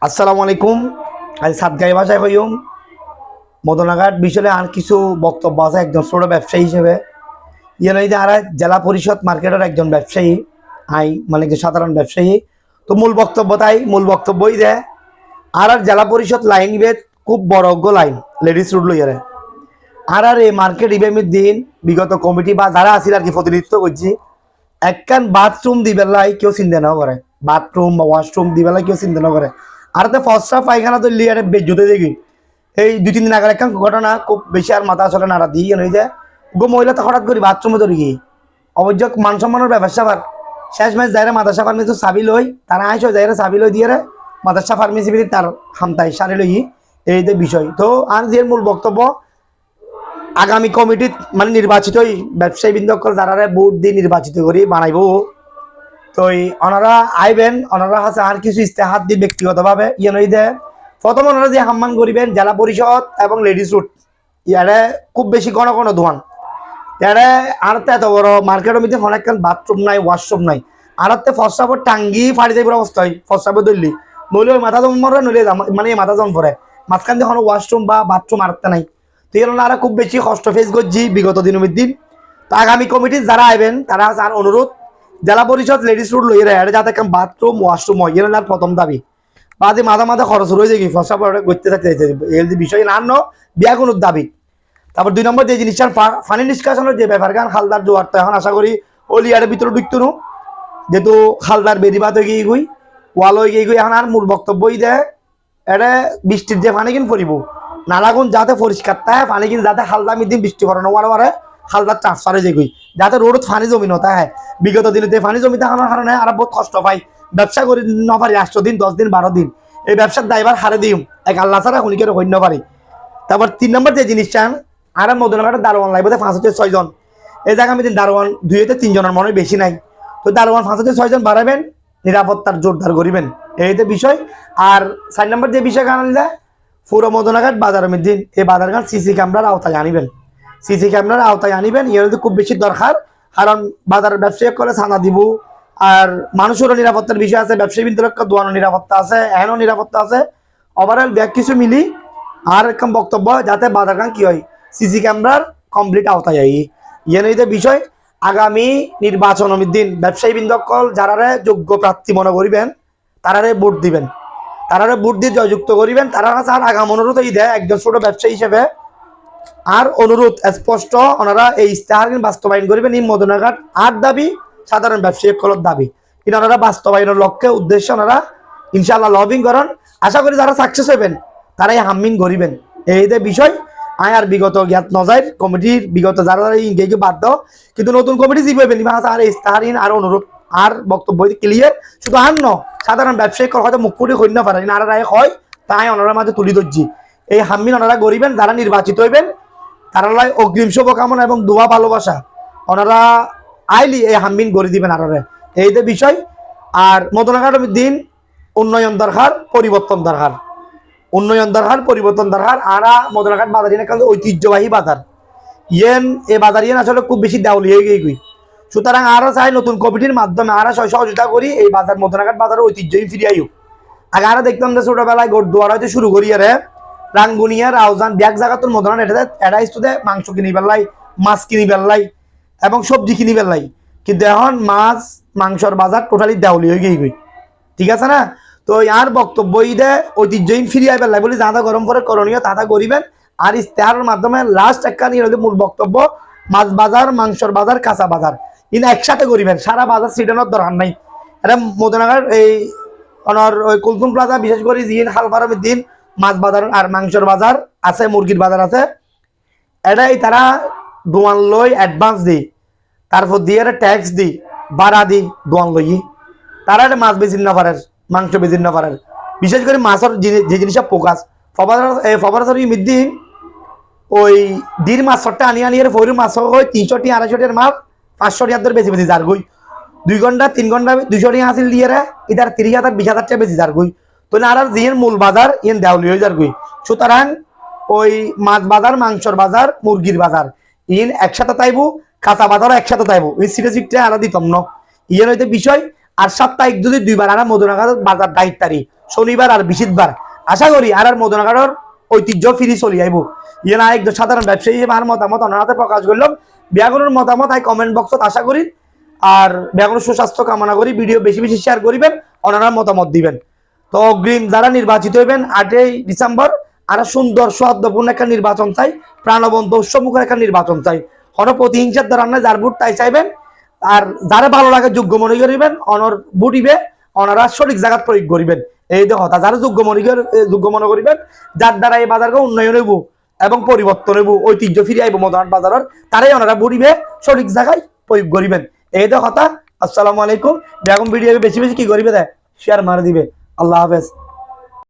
আসসালামু আলাইকুম। আজ সাতগাই ভাষায় কইম মদনাঘাট বিষয়ে আর কিছু বক্তব্য আছে একজন ছোট ব্যবসায়ী হিসেবে। ইয়ানাইদে আর জেলা পরিষদ মার্কেটের একজন ব্যবসায়ী, মানে কি সাধারণ ব্যবসায়ী। তো মূল বক্তব্যই দেয় আর জেলা পরিষদ লাইন বেদ খুব বড় লাইন লেডিস রুট লইয়ারে আর এই মার্কেট ইভেন্টের দিন বিগত কমিটি বা যারা আছিল আর কি প্রতিনিধিত্ব করছি একখান বাথরুম দিবেলাই কেউ চিন্তা না করে, বাথরুম বা ওয়াশরুম দিবেলাই কেউ চিন্তা না করে। আর তো ফসরা পায়খানা তো লিয়ারে বেজুতে দেখি এই 2-3 দিন আগে একটা ঘটনা খুব বেশি আর মাথা চলে নাড়া দিয়ে নই যে গো মহিলা তো হঠাৎ করি বাথরুমে ধরি গিয়ে অবশ্য মান সম্মানের ব্যবসা আবার শেষ ম্যাচ যাইরে মাদাসা ফার্মেসি চাবি লই তারা আইসো যাইরে চাবি লই দিয়ে মাদাসা ফার্মেসি তার হামতাই সারি লই এই যে বিষয়। তো আর যে মূল বক্তব্য আগামী কমিটি মানে নির্বাচিত ব্যবসায়ী বৃন্দ যারা ভোট দিয়ে নির্বাচিত করি বানাইব। তো ওনারা আইবেন, ওনারা আছে আর কিছু ইস্তেহার দিয়ে ব্যক্তিগতভাবে নই দে প্রথম ওনারা যে সম্মান করিবেন জেলা পরিষদ এবং লেডিস রুট ইয়ারে খুব বেশি ঘন দোয়ান ইয়ারে আর এত বড় মার্কেটের মধ্যে অনেক বাথরুম নাই ওয়াশরুম নাই আর ফসাবর টাঙ্গি ফাড়ি যাইবার অবস্থা হয় ফসাবর ধরলি নইলে ওই মাথা জম মরে নইলে মানে মাথা জম পরে মাঝখান দিয়ে কোনো ওয়াশরুম বা বাথরুম আরতে নাই। তো এর আর খুব বেশি কষ্ট ফেস করছি বিগত দিন। তো আগামী কমিটির যারা আইবেন তারা আর অনুরোধ জেলা পরিষদ লেডিস রুট লইয়ে রে যাতে বাথরুম ওয়াশরুম হয় এর আর প্রথম দাবি বাদে মাথা খরচ রয়েছে কি ফসা করতে থাকতে এই বিষয় না বিয়া কোনো দাবি। তারপর 2 নম্বর যে জিনিসটার ফানি নিষ্কাশনের যে ব্যাপার গান খালদার জোয়ার তো এখন আশা করি ওলিয়ারের ভিতরে ঢুকতো নো যেহেতু খালদার বেরিবাদ হয়ে গিয়ে গুই ওয়াল হয়ে গিয়ে এখন আর মূল বক্তব্যই দেয় এটা বৃষ্টির যে পানি কিন পড়িব নালাগুন যাতে পরিষ্কার থাকে পানি কিন যাতে হালদা মিদিন বৃষ্টি পড়ানো মারে হালদার ট্রান্সফার হয়ে যাই যাতে রোডত ফানি জমি নতা হয় বিগত দিনে ফানি জমি থাকানোর কারণে আর বহুত কষ্ট পাই ব্যবসা করি নপারি 8 দিন 10 দিন 12 দিন এই ব্যবসার দায়ভার হারে দিম এক আল্লাহ ছাড়া খুনিকে হইন্য পারি। তারপর 3 নম্বর যে জিনিসটা আর মদনঘাটের দারোয়ান লাগবে 5 থেকে 6 জন এই জায়গা আমি দারোয়ান 2-3 জনের মনে বেশি নাই। তো দারোয়ান 5-6 জন বাড়াবেন নিরাপত্তার জোরদার করিবেন এইতে বিষয়। আর 4 নম্বর যে বিষয় কারণ পুরো মদনাঘাট বাজার দিন এই বাজারঘাট সিসি ক্যামেরার আওতায় আনিবেন, সিসি ক্যামেরার আওতায় আনিবেন এর খুব বেশি দরকার। কারণ বাজার ব্যবসায়ী করে ছানা দিব আর মানুষেরও নিরাপত্তার বিষয় আছে, ব্যবসায়ী বিন্দুরক্ষা দোয়ানো নিরাপত্তা আছে, এনও নিরাপত্তা আছে, ওভারঅল ব্যাগ কিছু মিলি আর একদম বক্তব্য যাতে বাজারঘাট কি হয় সিসি ক্যামেরার কমপ্লিট আওতায় আই ইয়ে বিষয়। আগামী নির্বাচন দিন ব্যবসায়ী বৃন্দকল যারা যোগ্য প্রার্থী মনে করিবেন তারারে ভোট দিবেন, তারারে ভোট দিয়ে জয়যুক্ত করিবেন। তারা কাছে আর আগাম অনুরোধ এই দেয় একজন ছোট ব্যবসায়ী হিসেবে আর অনুরোধ স্পষ্ট ওনারা এই ইস্তেহার বাস্তবায়ন করিবেন। এই মদনাঘাট আর দাবি সাধারণ ব্যবসায়ী কলর দাবি কিন্তু ওনারা বাস্তবায়নের লক্ষ্যে উদ্দেশ্যে ওনারা ইনশাআল্লাহ লবিং করেন। আশা করি যারা সাকসেস হইবেন তারাই হামিং করিবেন এই যে বিষয়। আর বিগত জ্ঞাত নজাইর কমিটির বিগত যারা ইংরেজি বাধ্য কিন্তু নতুন কমিটি জিবেন আর ইস্তাহারহীন আর অনুরোধ আর বক্তব্য ক্লিয়ার শুধু আর সাধারণ ব্যবসায়িক হয়তো মুখ ফুটে হইতে পারেন আর রায় হয় তাই ওনারা মাঝে তুলি ধরছি এই হামিন ওনারা গরিবেন যারা নির্বাচিত হইবেন তারা অগ্রিম শুভকামনা এবং দোয়া ভালোবাসা ওনারা আইলি এই হামিন গড়ি দিবেন আরে এই যে বিষয়। আর মদনাঘাটের দিন উন্নয়ন দরকার, পরিবর্তন দরকার, উন্নয়ন দরকার, পরিবর্তন দরকার। আর মদনাঘাট বাজার ঐতিহ্যবাহী বাজার ইয়েন এই বাজার ইয়েন আসলে খুব বেশি দেওয়ালি হয়ে গিয়ে সুতরাং আরো চাই নতুন কমিটির মাধ্যমে আরো সহযোগিতা করি এই বাজার মদনাঘাট বাজারের ঐতিহ্যই ফিরিয়ে আইও। আগে আরো দেখতাম যে ছোটবেলায় গোড়দুয়ার হইতে শুরু করি আরে রাঙ্গুনিয়া রাউজান ব্যাগ জায়গা তোর মদনাঘাট এটা ইস্তুদে মাংস কিনি বেলাই, মাছ কিনি বেলাই এবং সবজি কিনি বেলাই কিন্তু এখন মাছ মাংসর বাজার টোটালি দেওয়ালি হয়ে গিয়ে ঠিক আছে না। তো আর বক্তব্য দে ঐতিহ্যহীন ফিরিয়ে পেলাই বলে যাঁদা গরম করে করণীয় তাঁদা করিবেন। আর ইস্তেহারের মাধ্যমে লাস্ট একটা নিয়ে মূল বক্তব্য মাছ বাজার মাংসর বাজার কাঁচা বাজার কিন্তু একসাথে করিবেন, সারা বাজার সিটানোর দরকার নাই। এটা মদনাঘাট এই ওনার ওই কুলতুম প্লাজা বিশেষ করে দিন হালফারমের দিন মাছ বাজার আর মাংসর বাজার আছে, মুরগির বাজার আছে, এটাই তারা দোয়ান লই অ্যাডভান্স দিই তারপর দিয়ে ট্যাক্স দিই ভাড়া দিই দোয়ান লই তারা এটা মাছ বেশি না পারে মাংস বেশি না পারে বিশেষ করে মাছের যে জিনিসটা ফোকাস ফবার মিদ্দিন ওই ডির মাছটা আনি ফরির মাছ হয় 300-250 মাছ 500 টাকার বেশি বেশি যার গই 2 ঘন্টা 3 ঘন্টা 200 টাকা হাসিল দিয়ে ইধার 30,000-20,000 টাকা বেশি যার গই। তো আর জিয়ের মূল বাজার ইয়েন দেওয়ালি হয়ে যার গই। সুতরাং ওই মাছ বাজার মাংসর বাজার মুরগির বাজার ইন একসাথে তাইবো, কাঁচা বাজারও একসাথে তাইবো ওই সিটে আলাদা দিতাম ন ইয়েন হইতে বিষয়। আর সাপ্তাহিক যদি 2 বার আনা মদনাঘাট বাজার দায়িত্বারি শনিবার আর বৃহস্পতিবার আশা করি আর মদনাঘাটর ঐতিহ্য ফিরি চলি আইব ইয়ে না একজন সাধারণ ব্যবসায়ী হিসেবে আর মতামত অনারাতে প্রকাশ করলাম ব্যাগুনের মতামত আই কমেন্ট বক্সত আশা করি আর ব্যাগুনের সুস্বাস্থ্য কামনা করি ভিডিও বেশি বেশি শেয়ার করিবেন ওনারা মতামত দিবেন তো অগ্রিম যারা নির্বাচিত হইবেন 8ই ডিসেম্বর আর সুন্দর সদ্যপূর্ণ একটা নির্বাচন চাই প্রাণবন্ত উৎসবমুখর একটা নির্বাচন চাই কোনো প্রতিহিংসার দ্বারা না যার ভোট তাই চাইবেন আর যারা ভালো লাগে যোগ্য মনে করিবেন অনর ভোটিবে ওনারা সঠিক জায়গা প্রয়োগ করিবেন এই তো কথা যারা যোগ্য মনে করিবেন যার দ্বারা এই বাজারকে উন্নয়ন হইব এবং পরিবর্তন হইব ঐতিহ্য ফিরে আইব মদনাঘাট বাজারের তারাই ওনারা ভোটিবে সঠিক জায়গায় প্রয়োগ করিবেন এই তো কথা আসসালামু আলাইকুম বেগম ভিডিও বেশি বেশি কি করিবে দেয় শেয়ার মারে দিবে আল্লাহ হাফেজ